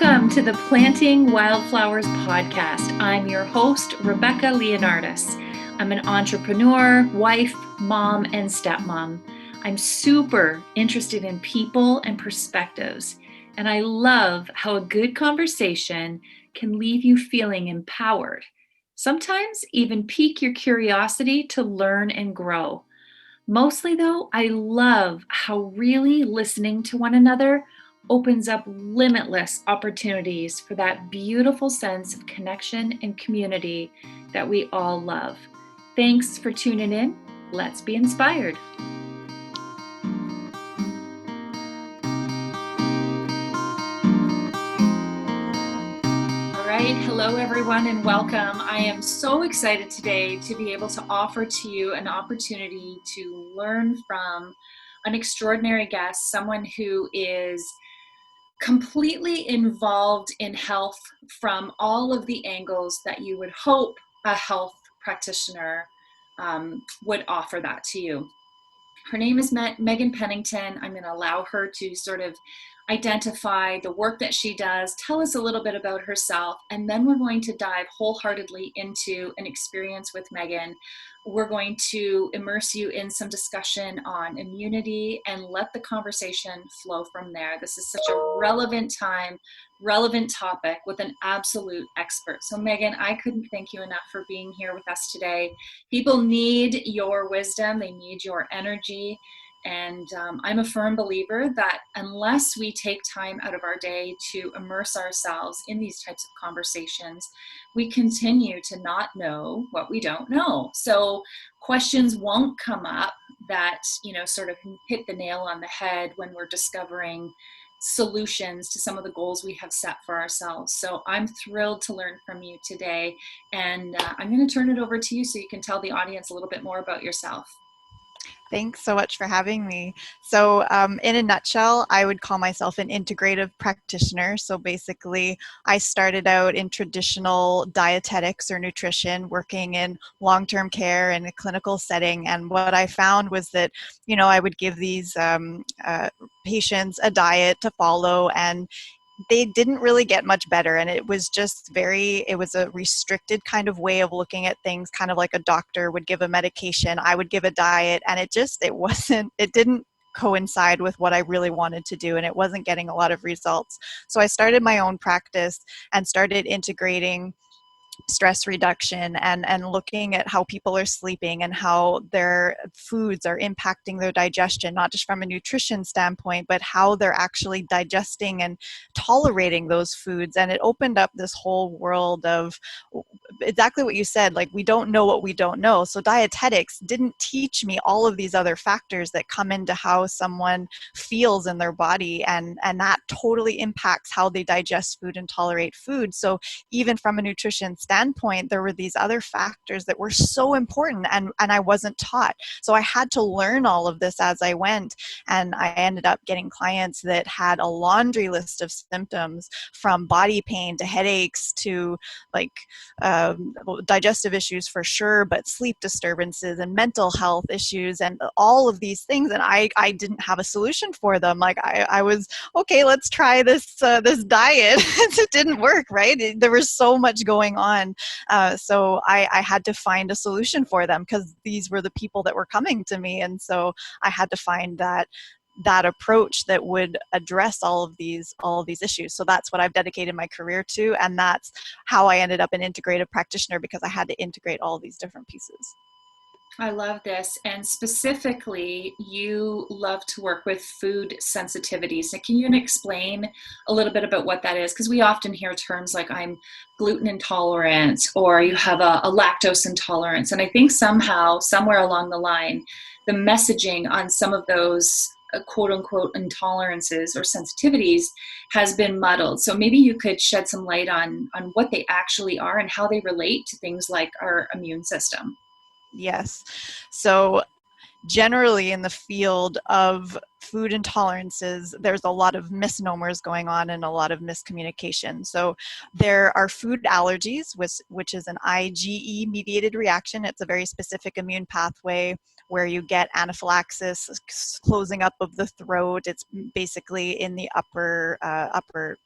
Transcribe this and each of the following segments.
Welcome to the Planting Wildflowers podcast. I'm your host, Rebecca Leonardis. I'm an entrepreneur, wife, mom, and stepmom. I'm super interested in people and perspectives, and I love how a good conversation can leave you feeling empowered. Sometimes even pique your curiosity to learn and grow. Mostly though, I love how really listening to one another opens up limitless opportunities for that beautiful sense of connection and community that we all love. Thanks for tuning in. Let's be inspired. All right, hello everyone and welcome. I am so excited today to be able to offer to you an opportunity to learn from an extraordinary guest, someone who is completely involved in health from all of the angles that you would hope a health practitioner would offer that to you. Her name is Megan Pennington. I'm going to allow her to sort of identify the work that she does, tell us a little bit about herself, and then we're going to dive wholeheartedly into an experience with Megan. We're going to immerse you in some discussion on immunity and let the conversation flow from there. This is such a relevant time, relevant topic with an absolute expert. So Megan, I couldn't thank you enough for being here with us today. People need your wisdom, they need your energy. And I'm a firm believer that unless we take time out of our day to immerse ourselves in these types of conversations, we continue to not know what we don't know. So questions won't come up that, sort of hit the nail on the head when we're discovering solutions to some of the goals we have set for ourselves. So I'm thrilled to learn from you today. And I'm going to turn it over to you so you can tell the audience a little bit more about yourself. Thanks so much for having me. So in a nutshell, I would call myself an integrative practitioner. So basically, I started out in traditional dietetics or nutrition, working in long-term care in a clinical setting. And what I found was that, I would give these patients a diet to follow, and they didn't really get much better. And it was just it was a restricted kind of way of looking at things, kind of like a doctor would give a medication, I would give a diet, and it didn't coincide with what I really wanted to do, and it wasn't getting a lot of results. So I started my own practice and started integrating stress reduction and looking at how people are sleeping and how their foods are impacting their digestion, not just from a nutrition standpoint, but how they're actually digesting and tolerating those foods. And it opened up this whole world of exactly what you said, like we don't know what we don't know. So dietetics didn't teach me all of these other factors that come into how someone feels in their body, and that totally impacts how they digest food and tolerate food. So even from a nutrition standpoint, there were these other factors that were so important, and I wasn't taught. So I had to learn all of this as I went, and I ended up getting clients that had a laundry list of symptoms, from body pain to headaches to digestive issues for sure, but sleep disturbances and mental health issues and all of these things. And I didn't have a solution for them. Like I was, okay, let's try this diet. It didn't work, right? There was so much going on. So I had to find a solution for them, because these were the people that were coming to me. And so I had to find that approach that would address all of these issues. So that's what I've dedicated my career to, and that's how I ended up an integrative practitioner, because I had to integrate all these different pieces. I love this. And specifically, you love to work with food sensitivities. Now, can you explain a little bit about what that is? Because we often hear terms like I'm gluten intolerant, or you have a lactose intolerance. And I think somehow, somewhere along the line, the messaging on some of those quote unquote intolerances or sensitivities has been muddled. So maybe you could shed some light on what they actually are and how they relate to things like our immune system. Yes. So generally in the field of food intolerances, there's a lot of misnomers going on and a lot of miscommunication. So there are food allergies, which is an IgE mediated reaction. It's a very specific immune pathway where you get anaphylaxis, closing up of the throat. It's basically in the upper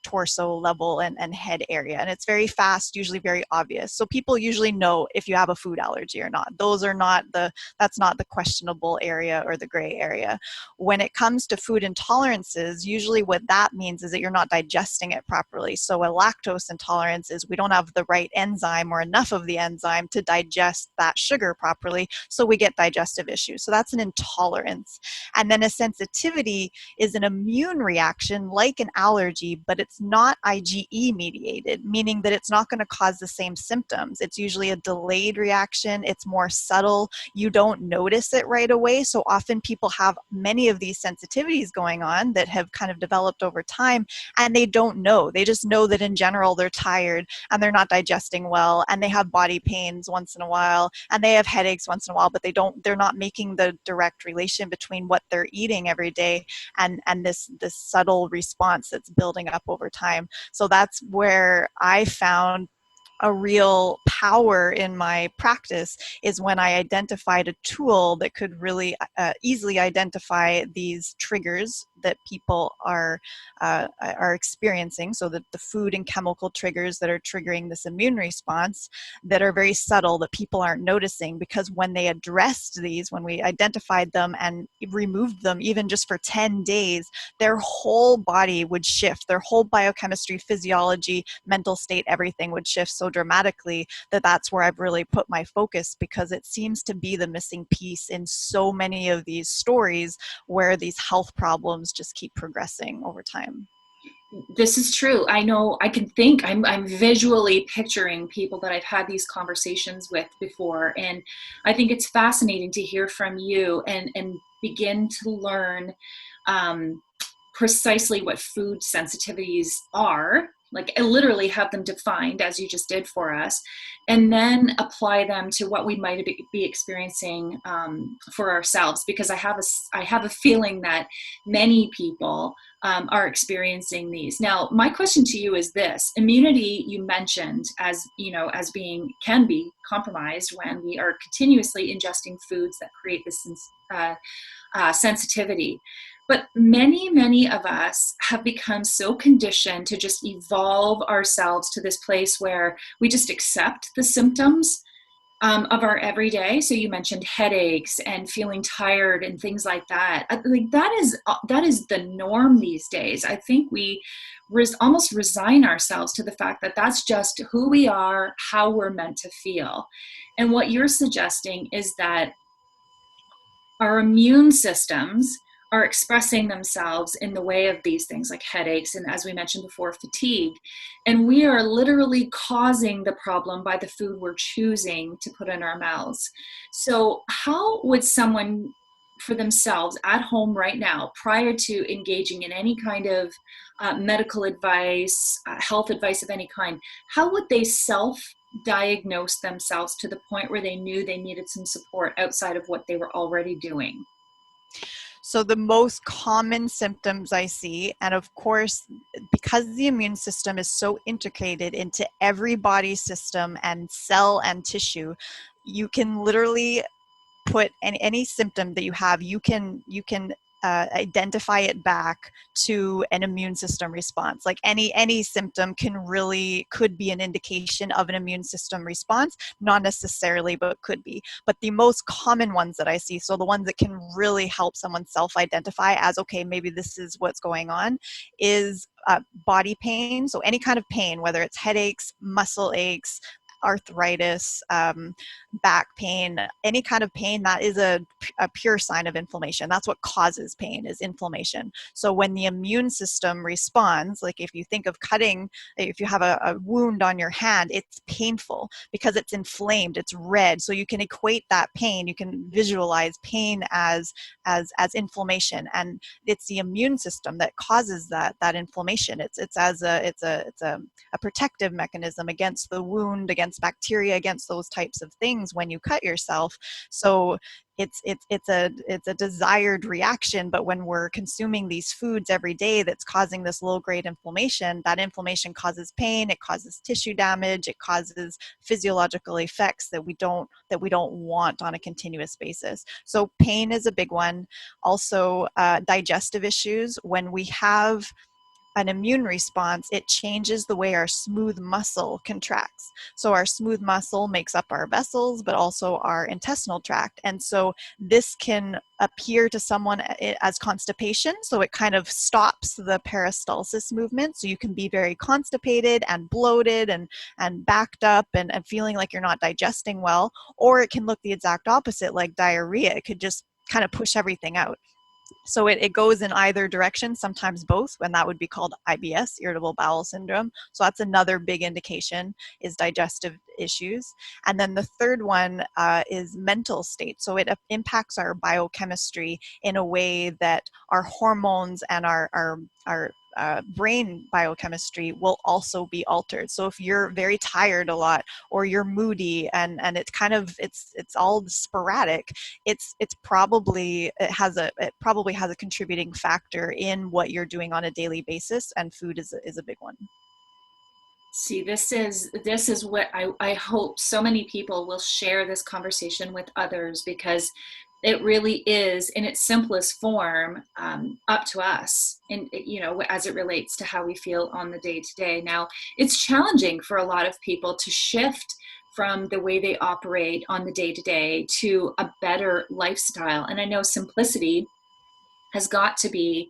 torso level and head area, and it's very fast, usually very obvious. So people usually know if you have a food allergy or not. That's not the questionable area or the gray area. When it comes to food intolerances, usually what that means is that you're not digesting it properly. So a lactose intolerance is we don't have the right enzyme or enough of the enzyme to digest that sugar properly, so we get digestive issues. So that's an intolerance. And then a sensitivity is an immune reaction like an allergy, but it's not IgE mediated, meaning that it's not going to cause the same symptoms. It's usually a delayed reaction. It's more subtle. You don't notice it right away. So often people have many of these sensitivities going on that have kind of developed over time, and they don't know. They just know that in general they're tired and they're not digesting well, and they have body pains once in a while, and they have headaches once in a while, but they're not making the direct relation between what they're eating every day and this subtle response that's building up over time. So that's where I found a real power in my practice, is when I identified a tool that could really easily identify these triggers that people are experiencing. So that the food and chemical triggers that are triggering this immune response that are very subtle that people aren't noticing, because when they addressed these, when we identified them and removed them even just for 10 days, their whole body would shift. Their whole biochemistry, physiology, mental state, everything would shift so dramatically that's where I've really put my focus, because it seems to be the missing piece in so many of these stories where these health problems just keep progressing over time. This is true. I know. I can think. I'm visually picturing people that I've had these conversations with before, and I think it's fascinating to hear from you and begin to learn um, precisely what food sensitivities are, like literally have them defined as you just did for us, and then apply them to what we might be experiencing for ourselves. Because I have a feeling that many people are experiencing these. Now, my question to you is this: immunity, you mentioned, as you know, as being can be compromised when we are continuously ingesting foods that create this sensitivity. But many of us have become so conditioned to just evolve ourselves to this place where we just accept the symptoms of our everyday. So you mentioned headaches and feeling tired and things like that. Like that is the norm these days. I think we almost resign ourselves to the fact that that's just who we are, how we're meant to feel. And what you're suggesting is that our immune systems are expressing themselves in the way of these things like headaches and, as we mentioned before, fatigue. And we are literally causing the problem by the food we're choosing to put in our mouths. So how would someone, for themselves at home right now, prior to engaging in any kind of medical advice, health advice of any kind, how would they diagnose themselves to the point where they knew they needed some support outside of what they were already doing? So the most common symptoms I see, and of course, because the immune system is so integrated into every body system and cell and tissue, you can literally put any symptom that you have, you can identify it back to an immune system response. Like any symptom could be an indication of an immune system response, not necessarily, but could be. But the most common ones that I see, so the ones that can really help someone self-identify as, okay, maybe this is what's going on, is body pain. So any kind of pain, whether it's headaches, muscle aches, arthritis, back pain, any kind of pain, that is a pure sign of inflammation. That's what causes pain, is inflammation. So when the immune system responds, like if you think of cutting, if you have a wound on your hand, it's painful because it's inflamed, it's red. So you can equate that pain, you can visualize pain as inflammation, and it's the immune system that causes that inflammation. It's a protective mechanism against the wound, against against bacteria, against those types of things when you cut yourself. So it's a desired reaction, but when we're consuming these foods every day that's causing this low grade inflammation, that inflammation causes pain, it causes tissue damage, it causes physiological effects that we don't want on a continuous basis. So pain is a big one. Also, digestive issues. When we have an immune response, it changes the way our smooth muscle contracts. So our smooth muscle makes up our vessels, but also our intestinal tract. And so this can appear to someone as constipation. So it kind of stops the peristalsis movement. So you can be very constipated and bloated and backed up and feeling like you're not digesting well. Or it can look the exact opposite, like diarrhea. It could just kind of push everything out. So it goes in either direction, sometimes both, and that would be called IBS, irritable bowel syndrome. So that's another big indication, is digestive issues. And then the third one is mental state. So it impacts our biochemistry in a way that our hormones and our brain biochemistry will also be altered. So if you're very tired a lot, or you're moody, and it's all sporadic, it probably has a contributing factor in what you're doing on a daily basis, and food is a big one. See, this is what I hope so many people will share this conversation with others, because it really is in its simplest form, up to us, and as it relates to how we feel on the day to day. Now, it's challenging for a lot of people to shift from the way they operate on the day to day to a better lifestyle. And I know simplicity has got to be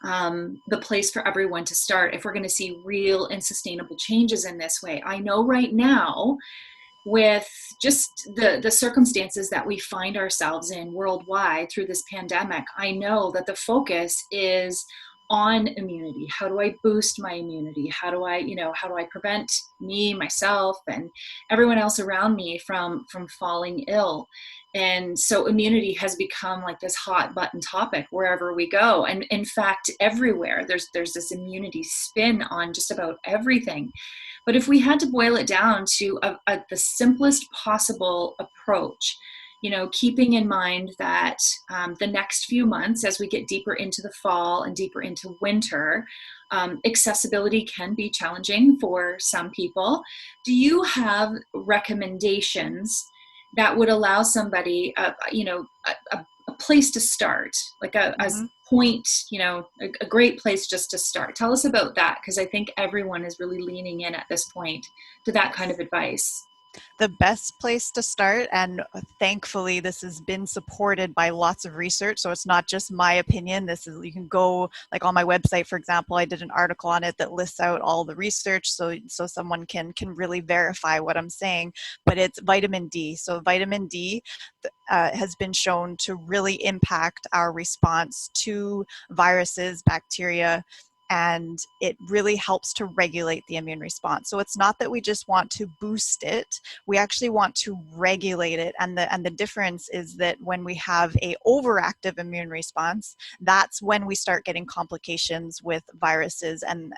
the place for everyone to start if we're going to see real and sustainable changes in this way. I know right now, with just the circumstances that we find ourselves in worldwide through this pandemic, I know that the focus is on immunity. How do I boost my immunity? How do I prevent me, myself, and everyone else around me from falling ill? And so immunity has become like this hot button topic wherever we go. And in fact, everywhere there's this immunity spin on just about everything. But if we had to boil it down to the simplest possible approach, keeping in mind that the next few months, as we get deeper into the fall and deeper into winter, accessibility can be challenging for some people. Do you have recommendations that would allow somebody, a place to start, like a Mm-hmm. point, a great place just to start? Tell us about that, because I think everyone is really leaning in at this point to that kind of advice. The best place to start, and thankfully this has been supported by lots of research, so it's not just my opinion. You can go, like on my website, for example, I did an article on it that lists out all the research, so someone can really verify what I'm saying. But it's vitamin D. So vitamin D has been shown to really impact our response to viruses, bacteria, and it really helps to regulate the immune response. So it's not that we just want to boost it, we actually want to regulate it. And the difference is that when we have a overactive immune response, that's when we start getting complications with viruses and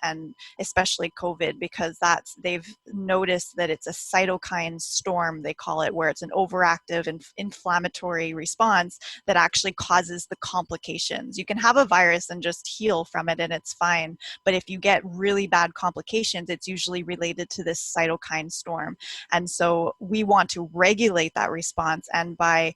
especially COVID, because they've noticed that it's a cytokine storm, they call it, where it's an overactive and inflammatory response that actually causes the complications. You can have a virus and just heal from it and it's fine. But if you get really bad complications, it's usually related to this cytokine storm. And so we want to regulate that response. And by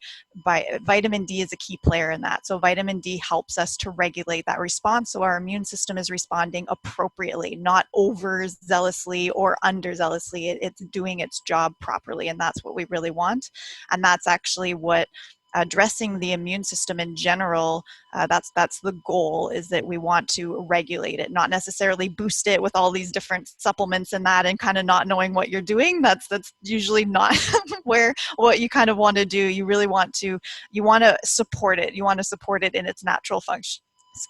vitamin D is a key player in that. So vitamin D helps us to regulate that response. So our immune system is responding appropriately, not overzealously or underzealously. It's doing its job properly. And that's what we really want. And that's actually what addressing the immune system in general, that's the goal, is that we want to regulate it, not necessarily boost it with all these different supplements and that, and kind of not knowing what you're doing. That's usually not what you kind of want to do. You want to support it. You want to support it in its natural function.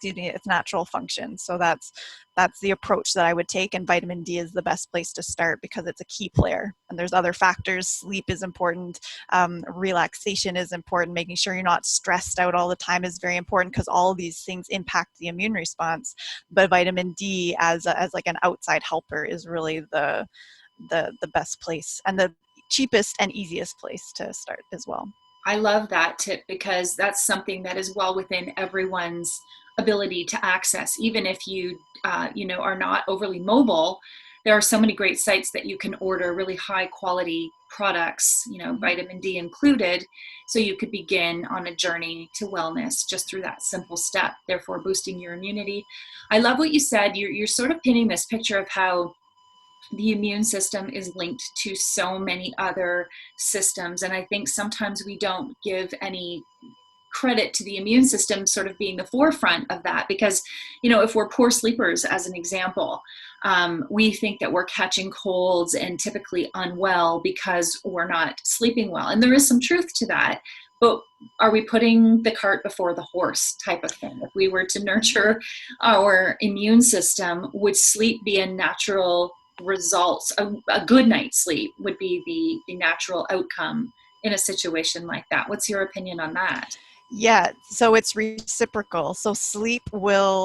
Its natural function. So that's the approach that I would take, and vitamin D is the best place to start because it's a key player. And there's other factors. Sleep is important. Relaxation is important. Making sure you're not stressed out all the time is very important, because all of these things impact the immune response. But vitamin D as like an outside helper is really the best place and the cheapest and easiest place to start as well. I love that tip because that's something that is well within everyone's ability to access. Even if you, are not overly mobile, there are so many great sites that you can order really high quality products, vitamin D included, so you could begin on a journey to wellness just through that simple step, therefore boosting your immunity. I love what you said. You're sort of painting this picture of how the immune system is linked to so many other systems. And I think sometimes we don't give any credit to the immune system sort of being the forefront of that because, if we're poor sleepers, as an example, we think that we're catching colds and typically unwell because we're not sleeping well. And there is some truth to that. But are we putting the cart before the horse type of thing? If we were to nurture our immune system, would sleep be a natural results? A good night's sleep would be the natural outcome in a situation like that. What's your opinion on that? Yeah, so it's reciprocal. So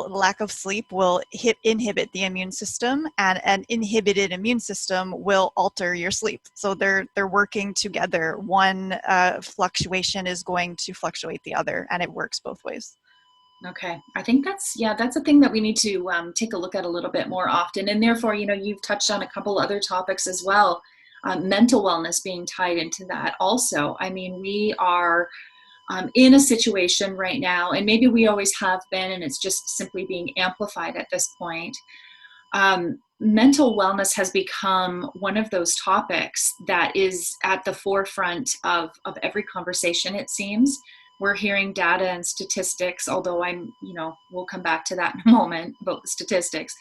lack of sleep will inhibit the immune system, and an inhibited immune system will alter your sleep. So they're working together. One fluctuation is going to fluctuate the other, and it works both ways. Okay. I think that's a thing that we need to take a look at a little bit more often. And therefore, you've touched on a couple other topics as well. Mental wellness being tied into that also. I mean, we are in a situation right now, and maybe we always have been, and it's just simply being amplified at this point. Mental wellness has become one of those topics that is at the forefront of every conversation, it seems. We're hearing data and statistics, although we'll come back to that in a moment about the statistics.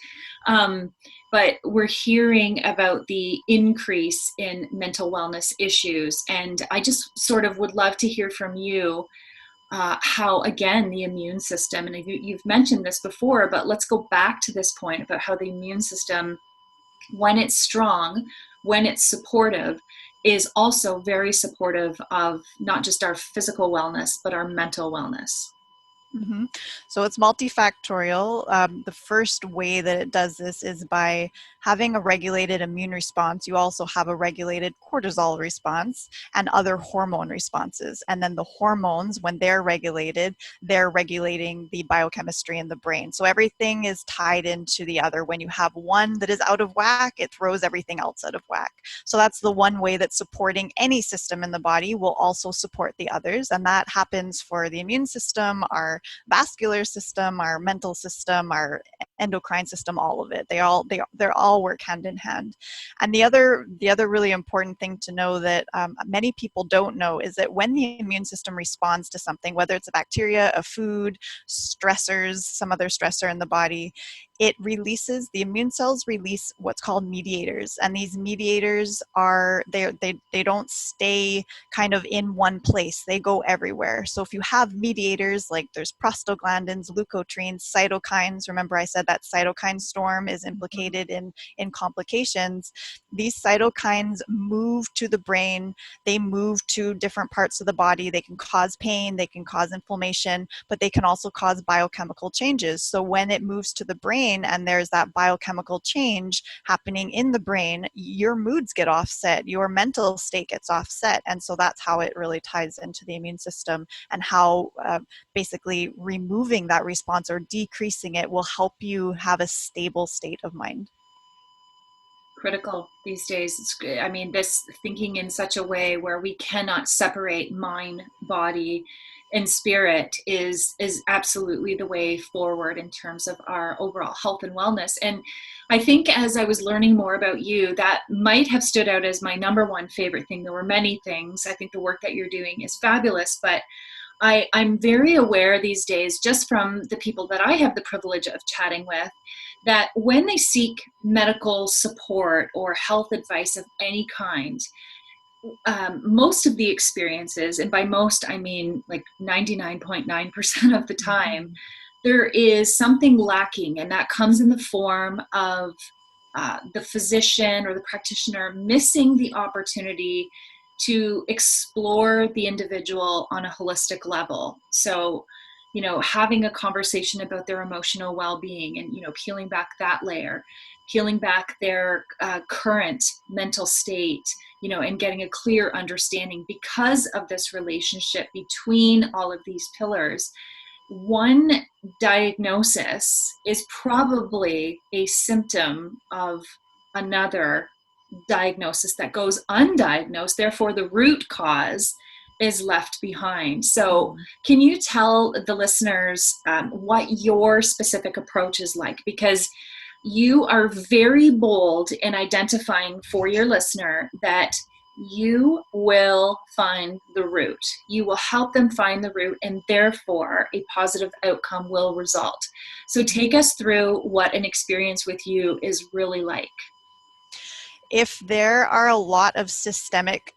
But we're hearing about the increase in mental wellness issues. And I just sort of would love to hear from you how, again, the immune system, and you've mentioned this before, but let's go back to this point about how the immune system, when it's strong, when it's supportive, is also very supportive of not just our physical wellness, but our mental wellness. Mm-hmm. So it's multifactorial. The first way that it does this is by having a regulated immune response. You also have a regulated cortisol response and other hormone responses. And then the hormones, when they're regulated, they're regulating the biochemistry in the brain. So everything is tied into the other. When you have one that is out of whack, it throws everything else out of whack. So that's the one way that supporting any system in the body will also support the others. And that happens for the immune system, our vascular system, our mental system, our endocrine system, all of it. They're all work hand in hand. And the other really important thing to know that many people don't know is that when the immune system responds to something, whether it's a bacteria, a food, stressors, some other stressor in the body, the immune cells release what's called mediators. And these mediators they don't stay kind of in one place. They go everywhere. So if you have mediators, like there's prostaglandins, leukotrienes, cytokines, remember I said that cytokine storm is implicated in complications. These cytokines move to the brain. They move to different parts of the body. They can cause pain, they can cause inflammation, but they can also cause biochemical changes. So when it moves to the brain and there's that biochemical change happening in the brain, your moods get offset, your mental state gets offset. And so that's how it really ties into the immune system, and how basically removing that response or decreasing it will help you have a stable state of mind. Critical these days. This thinking in such a way where we cannot separate mind, body, and spirit is absolutely the way forward in terms of our overall health and wellness. And I think as I was learning more about you, that might have stood out as my number one favorite thing. There were many things. I think the work that you're doing is fabulous, but I'm very aware these days, just from the people that I have the privilege of chatting with, that when they seek medical support or health advice of any kind, most of the experiences, and by most I mean like 99.9% of the time, there is something lacking, and that comes in the form of the physician or the practitioner missing the opportunity to explore the individual on a holistic level. So, having a conversation about their emotional well-being, and peeling back that layer, peeling back their current mental state, and getting a clear understanding because of this relationship between all of these pillars. One diagnosis is probably a symptom of another diagnosis that goes undiagnosed. Therefore, the root cause is left behind. So, can you tell the listeners what your specific approach is like? Because you are very bold in identifying for your listener that you will find the root. You will help them find the root, and therefore a positive outcome will result. So take us through what an experience with you is really like. If there are a lot of systemic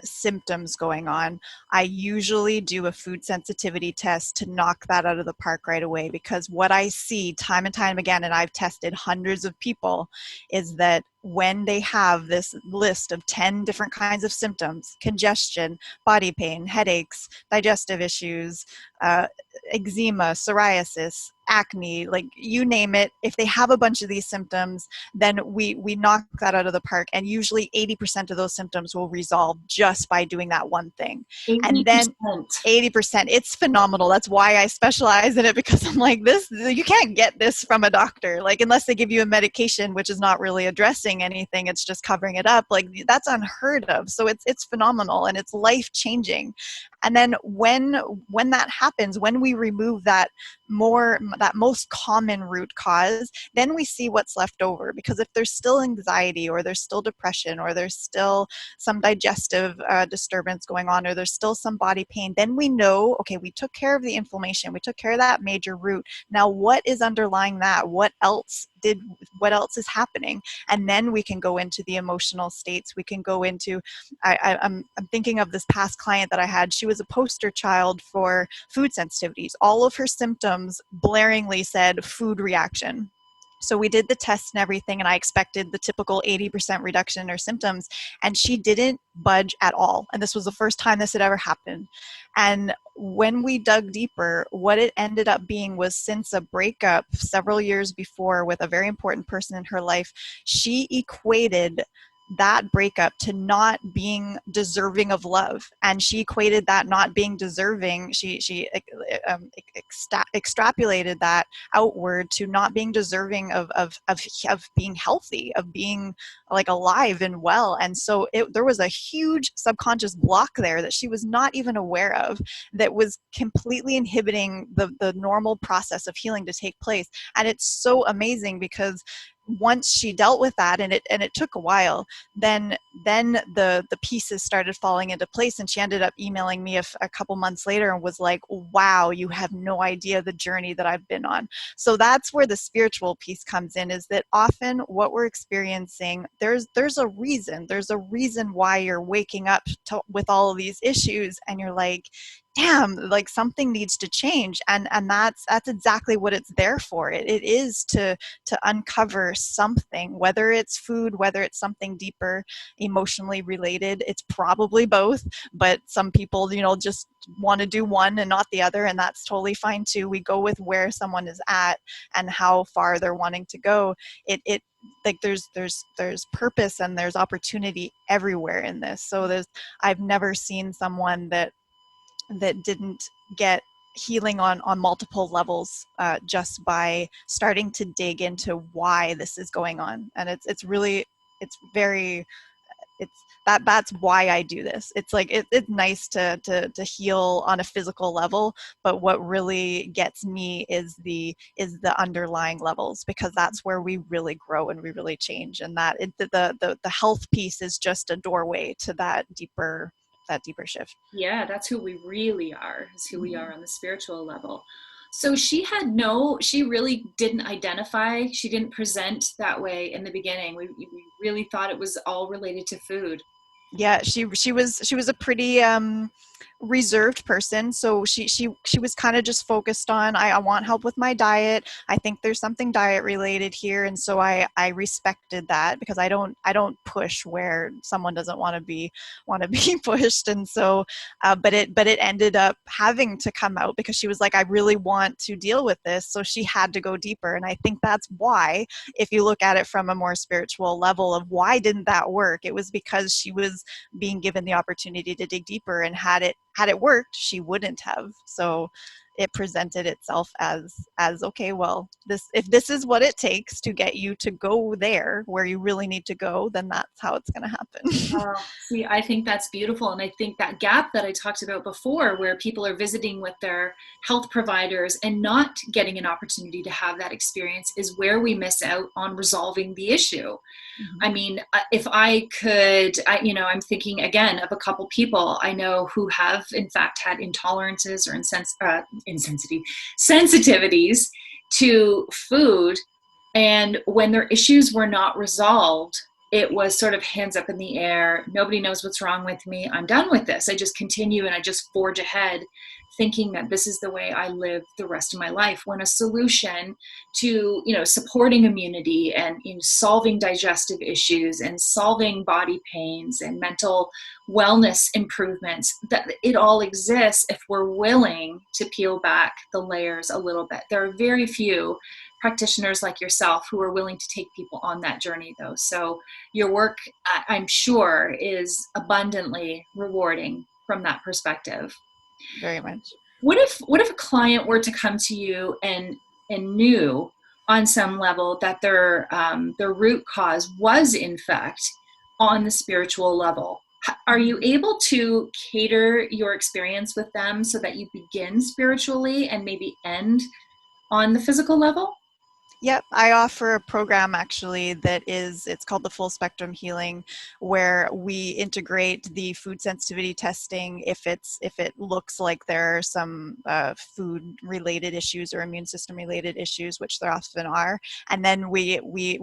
symptoms going on, I usually do a food sensitivity test to knock that out of the park right away, because what I see time and time again, and I've tested hundreds of people, is that when they have this list of 10 different kinds of symptoms, congestion, body pain, headaches, digestive issues, eczema, psoriasis, acne, like you name it, if they have a bunch of these symptoms, then we knock that out of the park, and usually 80% of those symptoms will resolve just by doing that one thing. And then 80%. 80%, it's phenomenal. That's why I specialize in it, because I'm like, this, you can't get this from a doctor, like unless they give you a medication which is not really addressing anything, it's just covering it up. Like that's unheard of. So it's phenomenal, and it's life changing. And then when that happens, when we remove that most common root cause, then we see what's left over. Because if there's still anxiety, or there's still depression, or there's still some digestive disturbance going on, or there's still some body pain, then we know, okay, we took care of the inflammation, we took care of that major root. Now what is underlying that? What else is happening? And then we can go into the emotional states. We can go into, I'm thinking of this past client that I had. She was a poster child for food sensitivities. All of her symptoms blaringly said food reaction. So we did the test and everything, and I expected the typical 80% reduction in her symptoms, and she didn't budge at all. And this was the first time this had ever happened. And when we dug deeper, what it ended up being was, since a breakup several years before with a very important person in her life, she equated that breakup to not being deserving of love. And she equated that not being deserving, she extrapolated that outward to not being deserving of being healthy, of being like alive and well. And so there was a huge subconscious block there that she was not even aware of, that was completely inhibiting the normal process of healing to take place. And it's so amazing, because once she dealt with that, and it took a while, then the pieces started falling into place, and she ended up emailing me a couple months later and was like, wow, you have no idea the journey that I've been on. So that's where the spiritual piece comes in, is that often what we're experiencing, there's a reason why you're waking up with all of these issues, and you're like, damn, like something needs to change. And that's exactly what it's there for. It is to uncover something, whether it's food, whether it's something deeper, emotionally related. It's probably both, but some people, just want to do one and not the other, and that's totally fine too. We go with where someone is at and how far they're wanting to go. It like there's purpose and there's opportunity everywhere in this. So I've never seen someone that didn't get healing on multiple levels just by starting to dig into why this is going on. And it's that's why I do this. It's like it's nice to heal on a physical level, but what really gets me is the underlying levels, because that's where we really grow and we really change. And that the health piece is just a doorway to that deeper shift. Yeah, that's who we really are, is who we are on the spiritual level. So she really didn't identify, she didn't present that way in the beginning. We really thought it was all related to food. Yeah, she was a pretty reserved person. So she was kind of just focused on, I want help with my diet. I think there's something diet related here. And so I respected that, because I don't push where someone doesn't want to be pushed. And so but it ended up having to come out, because she was like, I really want to deal with this. So she had to go deeper. And I think that's why, if you look at it from a more spiritual level of why didn't that work, it was because she was being given the opportunity to dig deeper, and had it worked, she wouldn't have. So it presented itself as okay, well, if this is what it takes to get you to go there where you really need to go, then that's how it's going to happen. Oh, see, I think that's beautiful. And I think that gap that I talked about before, where people are visiting with their health providers and not getting an opportunity to have that experience, is where we miss out on resolving the issue. Mm-hmm. I mean, if I could, I'm thinking again of a couple people I know who have, in fact, had intolerances or sensitivities to food. And when their issues were not resolved, it was sort of hands up in the air. Nobody knows what's wrong with me. I'm done with this. I just continue and I just forge ahead, thinking that this is the way I live the rest of my life. When a solution to, supporting immunity and solving digestive issues and solving body pains and mental wellness improvements, that it all exists if we're willing to peel back the layers a little bit. There are very few practitioners like yourself who are willing to take people on that journey, though. So your work, I'm sure, is abundantly rewarding from that perspective. Very much. What if a client were to come to you and knew on some level that their root cause was in fact on the spiritual level? Are you able to cater your experience with them so that you begin spiritually and maybe end on the physical level? Yep, I offer a program actually it's called the Full Spectrum Healing, where we integrate the food sensitivity testing if it looks like there are some food related issues or immune system related issues, which there often are, and then we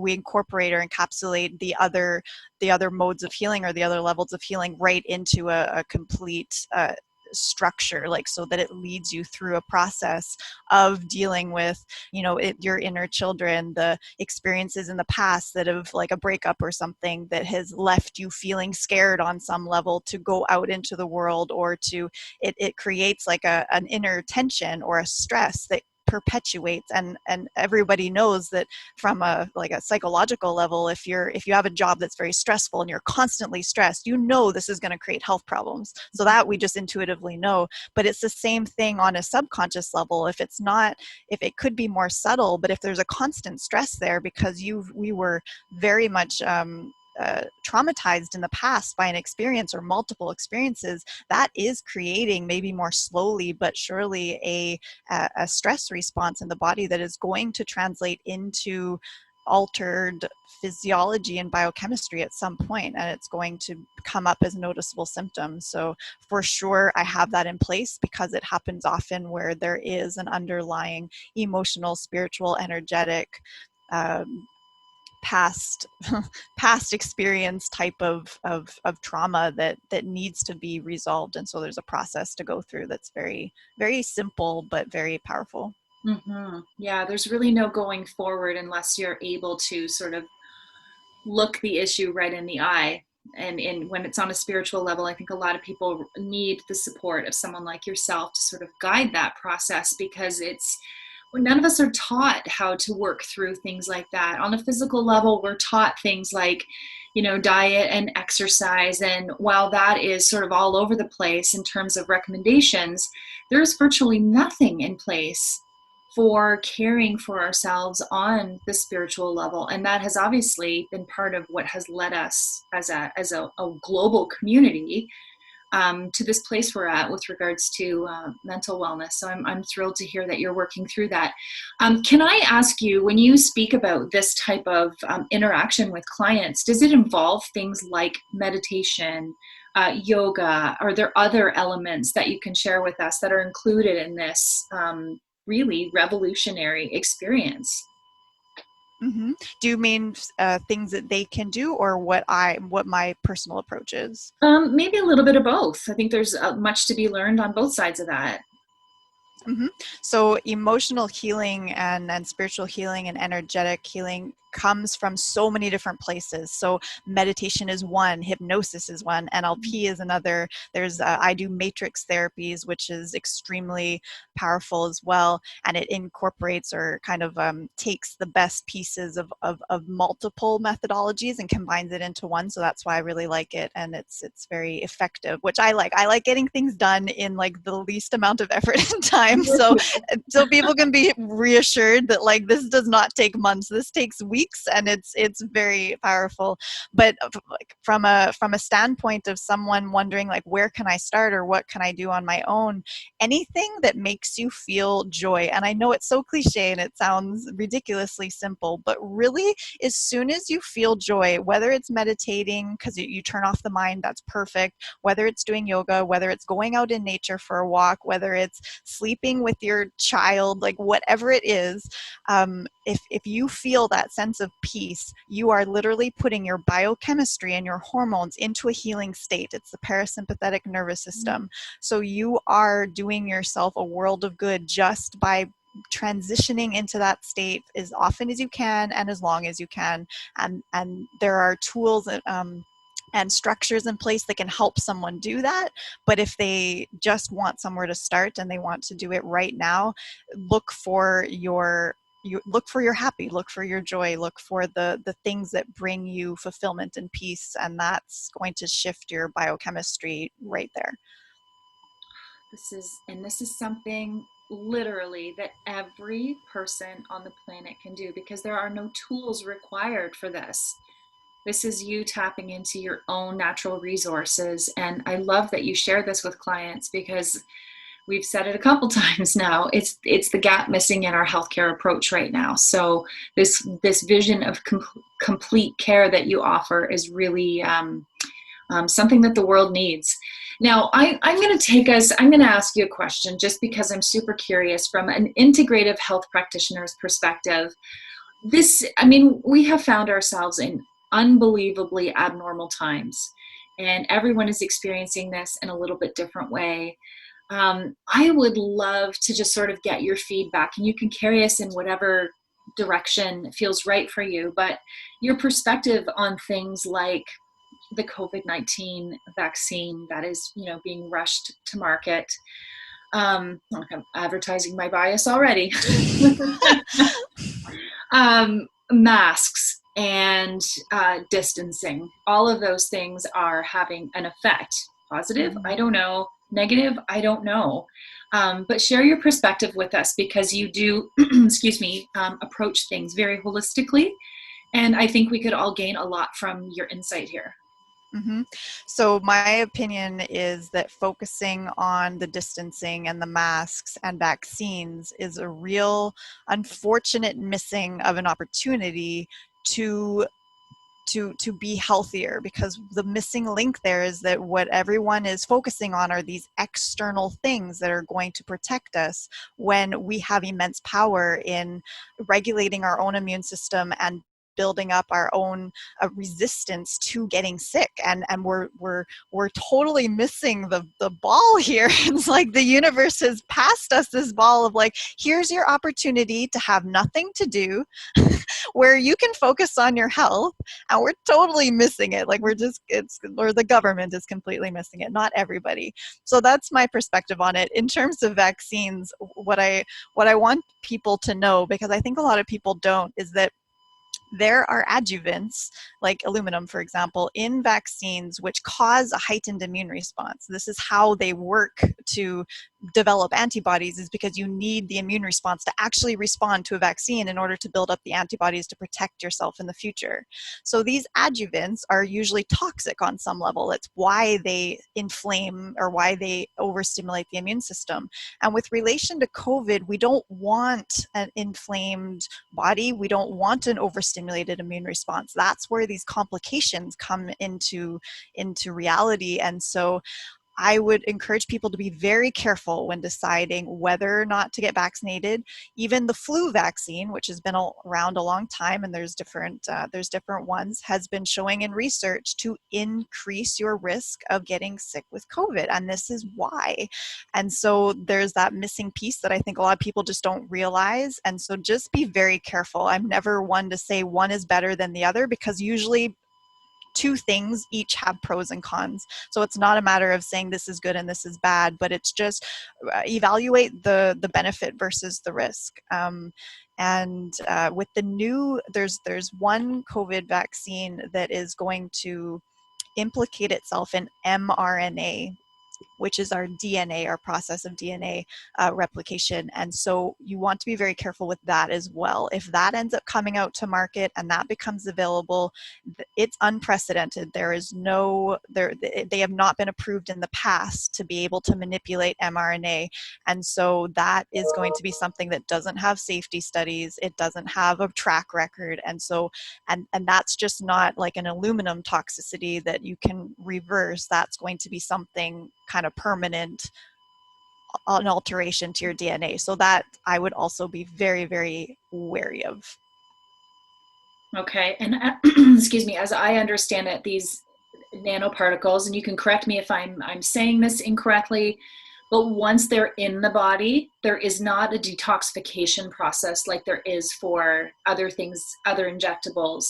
incorporate or encapsulate the other modes of healing or the other levels of healing right into a complete structure, like, so that it leads you through a process of dealing with your inner children, the experiences in the past that have, like a breakup or something that has left you feeling scared on some level to go out into the world, or it creates like an inner tension or a stress that perpetuates. And everybody knows that from a psychological level, if you have a job that's very stressful and you're constantly stressed, this is going to create health problems. So that we just intuitively know. But it's the same thing on a subconscious level. If it could be more subtle, but if there's a constant stress there because we were very much traumatized in the past by an experience or multiple experiences, that is creating, maybe more slowly but surely, a stress response in the body that is going to translate into altered physiology and biochemistry at some point, and it's going to come up as noticeable symptoms. So for sure, I have that in place, because it happens often where there is an underlying emotional, spiritual, energetic, past past experience type of trauma that needs to be resolved. And so there's a process to go through that's very, very simple but very powerful. Yeah, there's really no going forward unless you're able to sort of look the issue right in the eye. And when it's on a spiritual level, I think a lot of people need the support of someone like yourself to sort of guide that process, because none of us are taught how to work through things like that. On a physical level, we're taught things like, diet and exercise. And while that is sort of all over the place in terms of recommendations, there's virtually nothing in place for caring for ourselves on the spiritual level. And that has obviously been part of what has led us as a global community to this place we're at with regards to mental wellness. So I'm thrilled to hear that you're working through that. Can I ask you, when you speak about this type of interaction with clients, does it involve things like meditation, yoga? Are there other elements that you can share with us that are included in this really revolutionary experience? Hmm. Do you mean things that they can do, or what my personal approach is? Maybe a little bit of both. I think there's much to be learned on both sides of that. Hmm. So emotional healing and spiritual healing and energetic healing comes from so many different places. So meditation is one, hypnosis is one, NLP is another. There's I do matrix therapies, which is extremely powerful as well, and it incorporates or kind of takes the best pieces of multiple methodologies and combines it into one. So that's why I really like it, and it's very effective, which I like. I like getting things done in like the least amount of effort and time. So people can be reassured that like this does not take months. This takes weeks, and it's very powerful. But like from a standpoint of someone wondering like where can I start or what can I do on my own, anything that makes you feel joy. And I know it's so cliche and it sounds ridiculously simple, but really, as soon as you feel joy, whether it's meditating because you turn off the mind, that's perfect. Whether it's doing yoga, whether it's going out in nature for a walk, whether it's sleeping with your child, like whatever it is, if you feel that sense of peace, you are literally putting your biochemistry and your hormones into a healing state. It's the parasympathetic nervous system. So you are doing yourself a world of good just by transitioning into that state as often as you can and as long as you can. And there are tools and structures in place that can help someone do that. But if they just want somewhere to start and they want to do it right now, look for your you look for your happy, look for your joy, look for the things that bring you fulfillment and peace, and that's going to shift your biochemistry right there. This is something literally that every person on the planet can do because there are no tools required for this. This is you tapping into your own natural resources. And I love that you share this with clients because we've said it a couple times now. It's the gap missing in our healthcare approach right now. So this vision of complete care that you offer is really something that the world needs. Now, I'm going to take us, I'm going to ask you a question just because I'm super curious from an integrative health practitioner's perspective. I mean, we have found ourselves in unbelievably abnormal times, and everyone is experiencing this in a little bit different way. I would love to just sort of get your feedback, and you can carry us in whatever direction feels right for you, but your perspective on things like the COVID-19 vaccine that is, being rushed to market. I'm advertising my bias already. Masks and distancing, all of those things are having an effect. Positive, I don't know. Negative, I don't know. But share your perspective with us because you do, excuse me, approach things very holistically. And I think we could all gain a lot from your insight here. Mm-hmm. So my opinion is that focusing on the distancing and the masks and vaccines is a real unfortunate missing of an opportunity to to be healthier, because the missing link there is that what everyone is focusing on are these external things that are going to protect us when we have immense power in regulating our own immune system and building up our own resistance to getting sick. And we're totally missing the ball here. It's like the universe has passed us this ball of like, here's your opportunity to have nothing to do where you can focus on your health, and we're totally missing it. Like or the government is completely missing it, not everybody. So that's my perspective on it. In terms of vaccines, what I want people to know, because I think a lot of people don't, is that there are adjuvants, like aluminum, for example, in vaccines, which cause a heightened immune response. This is how they work to develop antibodies, is because you need the immune response to actually respond to a vaccine in order to build up the antibodies to protect yourself in the future. So these adjuvants are usually toxic on some level. That's why they inflame or why they overstimulate the immune system. And with relation to COVID, we don't want an inflamed body. We don't want an overstimulated immune response. That's where these complications come into reality. And so I would encourage people to be very careful when deciding whether or not to get vaccinated. Even the flu vaccine, which has been around a long time, and there's different ones, has been showing in research to increase your risk of getting sick with COVID, and this is why. And so there's that missing piece that I think a lot of people just don't realize. And so just be very careful. I'm never one to say one is better than the other, because usually two things each have pros and cons. So it's not a matter of saying this is good and this is bad, but it's just evaluate the benefit versus the risk. And with the new, there's one COVID vaccine that is going to implicate itself in mRNA, which is our DNA, our process of DNA replication. And so you want to be very careful with that as well. If that ends up coming out to market and that becomes available, it's unprecedented. There is they have not been approved in the past to be able to manipulate mRNA. And so that is going to be something that doesn't have safety studies. It doesn't have a track record. And so, and that's just not like an aluminum toxicity that you can reverse. That's going to be something kind of permanent, an alteration to your DNA. So that I would also be very, very wary of. Okay, and excuse me, as I understand it, these nanoparticles, and you can correct me if I'm saying this incorrectly, but once they're in the body, there is not a detoxification process like there is for other things, other injectables.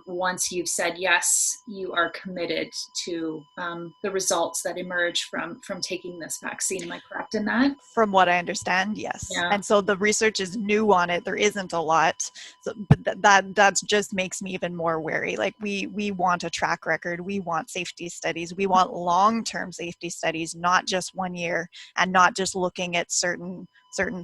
Once you've said yes, you are committed to the results that emerge from taking this vaccine. Am I correct in that? From what I understand, yes. Yeah. And so the research is new on it. There isn't a lot, so, but that just makes me even more wary. Like we want a track record. We want safety studies. We want long-term safety studies, not just 1 year, and not just looking at certain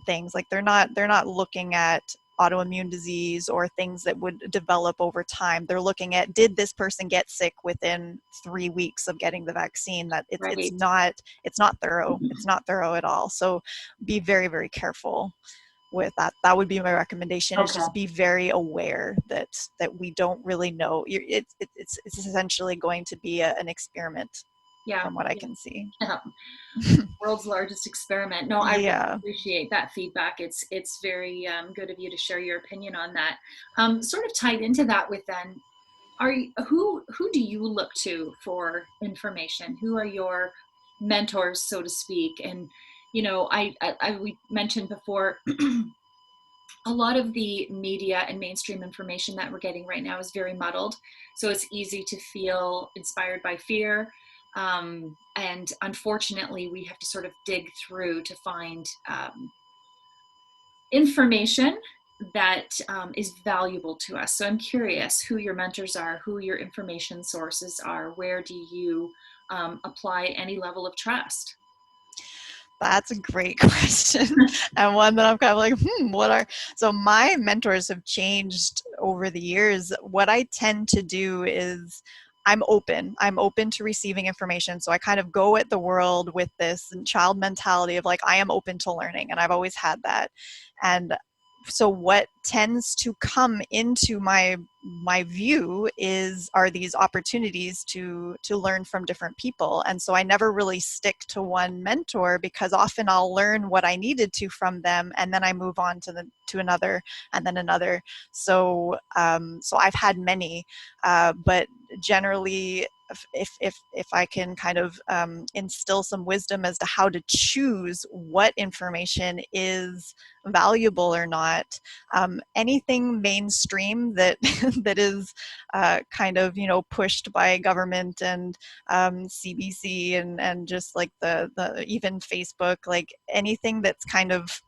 things. Like they're not looking at autoimmune disease or things that would develop over time. They're looking at, did this person get sick within 3 weeks of getting the vaccine? That it's not thorough. It's not thorough at all. So be very, very careful with that. That would be my recommendation. Okay. Is just be very aware that we don't really know. It's essentially going to be an experiment. Yeah, from what I can see. World's largest experiment. No, I really appreciate that feedback. It's very good of you to share your opinion on that. Sort of tied into that with then, who do you look to for information? Who are your mentors, so to speak? And you know, we mentioned before. A lot of the media and mainstream information that we're getting right now is very muddled. So it's easy to feel inspired by fear. And unfortunately, we have to sort of dig through to find information that is valuable to us. So I'm curious who your mentors are, who your information sources are, where do you apply any level of trust? That's a great question, and one that I'm kind of like, so my mentors have changed over the years. What I tend to do is I'm open to receiving information. So I kind of go at the world with this child mentality of like, I am open to learning, and I've always had that. And so what tends to come into my view are these opportunities to learn from different people. And so I never really stick to one mentor, because often I'll learn what I needed to from them, and then I move on to another, and then another. So so I've had many, but generally, if I can kind of instill some wisdom as to how to choose what information is valuable or not, anything mainstream that that is kind of, you know, pushed by government and CBC and just like the even Facebook, like anything that's kind of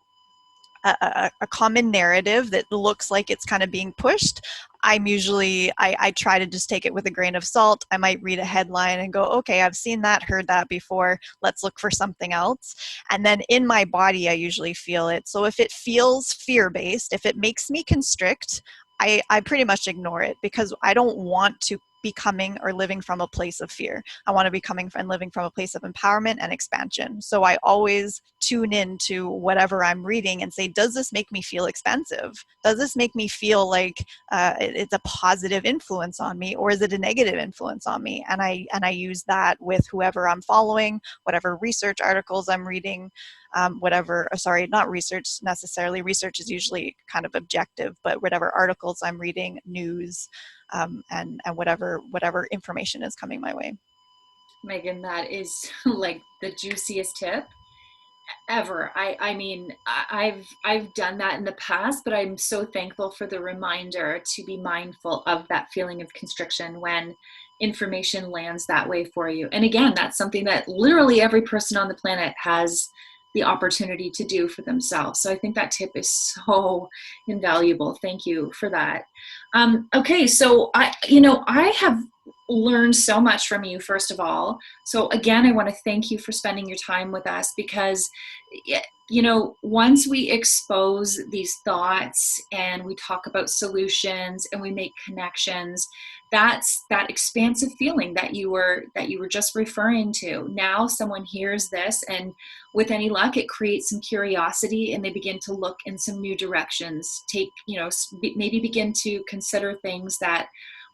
a common narrative that looks like it's kind of being pushed, I try to just take it with a grain of salt. I might read a headline and go, okay, I've seen that, heard that before. Let's look for something else. And then in my body, I usually feel it. So if it feels fear-based, if it makes me constrict, I pretty much ignore it, because I don't want to be coming or living from a place of fear. I want to be coming and living from a place of empowerment and expansion. So I always tune in to whatever I'm reading and say, does this make me feel expansive? Does this make me feel like it's a positive influence on me, or is it a negative influence on me? And I use that with whoever I'm following, whatever research articles I'm reading, not research necessarily. Research is usually kind of objective, but whatever articles I'm reading, news, and whatever information is coming my way. Megan, that is like the juiciest tip ever. I mean, I've done that in the past, but I'm so thankful for the reminder to be mindful of that feeling of constriction when information lands that way for you. And again, that's something that literally every person on the planet has the opportunity to do for themselves. So I think that tip is so invaluable. Thank you for that. Okay, so I have learned so much from you, first of all. So again, I want to thank you for spending your time with us, because once we expose these thoughts and we talk about solutions and we make connections, that's that expansive feeling that you were just referring to. Now someone hears this, and with any luck, it creates some curiosity, and they begin to look in some new directions, maybe begin to consider things that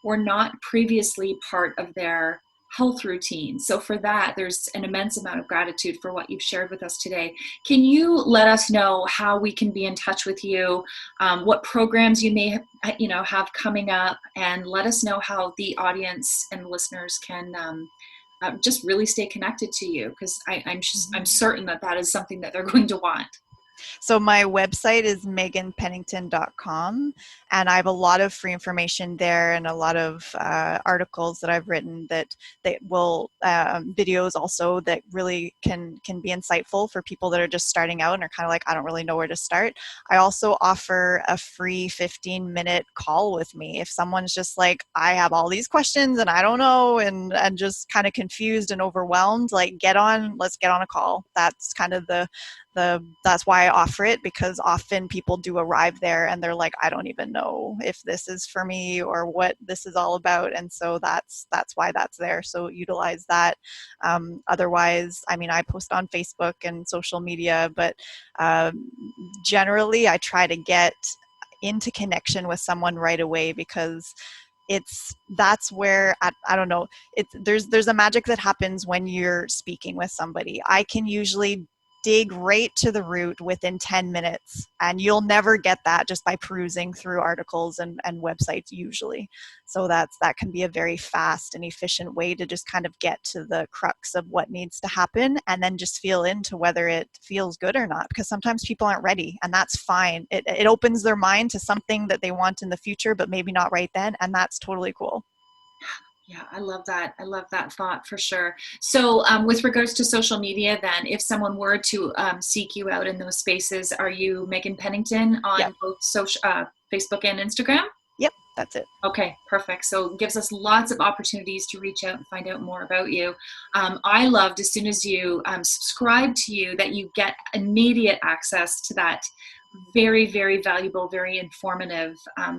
were not previously part of their health routine. So for that, there's an immense amount of gratitude for what you've shared with us today. Can you let us know how we can be in touch with you, what programs you may have coming up, and let us know how the audience and listeners can just really stay connected to you, because I'm certain that is something that they're going to want. So my website is meganpennington.com, and I have a lot of free information there and a lot of articles that I've written that will videos also that really can be insightful for people that are just starting out and are kind of like, I don't really know where to start. I also offer a free 15-minute call with me. If someone's just like, I have all these questions and I don't know, and just kind of confused and overwhelmed, like let's get on a call. That's kind of that's why I offer it, because often people do arrive there and they're like, I don't even know if this is for me or what this is all about. And so that's why that's there. So utilize that. Otherwise, I mean, I post on Facebook and social media, but generally I try to get into connection with someone right away, because that's where I don't know, there's a magic that happens when you're speaking with somebody. I can usually dig right to the root within 10 minutes, and you'll never get that just by perusing through articles and websites usually. So that can be a very fast and efficient way to just kind of get to the crux of what needs to happen, and then just feel into whether it feels good or not, because sometimes people aren't ready, and that's fine. It opens their mind to something that they want in the future, but maybe not right then, and that's totally cool. Yeah, I love that. I love that thought for sure. So with regards to social media, then, if someone were to seek you out in those spaces, are you Megan Pennington on Yep. both Facebook and Instagram? Yep, that's it. Okay, perfect. So it gives us lots of opportunities to reach out and find out more about you. I loved, as soon as you subscribe to you, that you get immediate access to that very, very valuable, very informative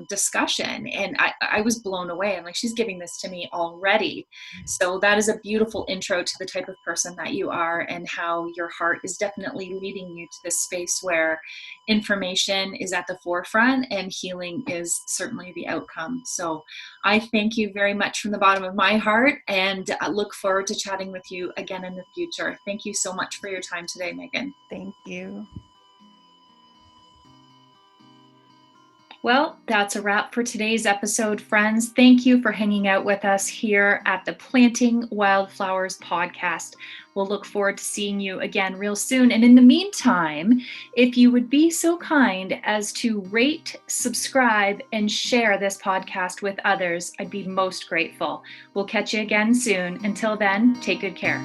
discussion. And I was blown away. I'm like, she's giving this to me already. So that is a beautiful intro to the type of person that you are, and how your heart is definitely leading you to this space where information is at the forefront and healing is certainly the outcome. So I thank you very much from the bottom of my heart, and I look forward to chatting with you again in the future. Thank you so much for your time today, Megan. Thank you. Well, that's a wrap for today's episode, friends. Thank you for hanging out with us here at the Planting Wildflowers podcast. We'll look forward to seeing you again real soon. And in the meantime, if you would be so kind as to rate, subscribe, and share this podcast with others, I'd be most grateful. We'll catch you again soon. Until then, take good care.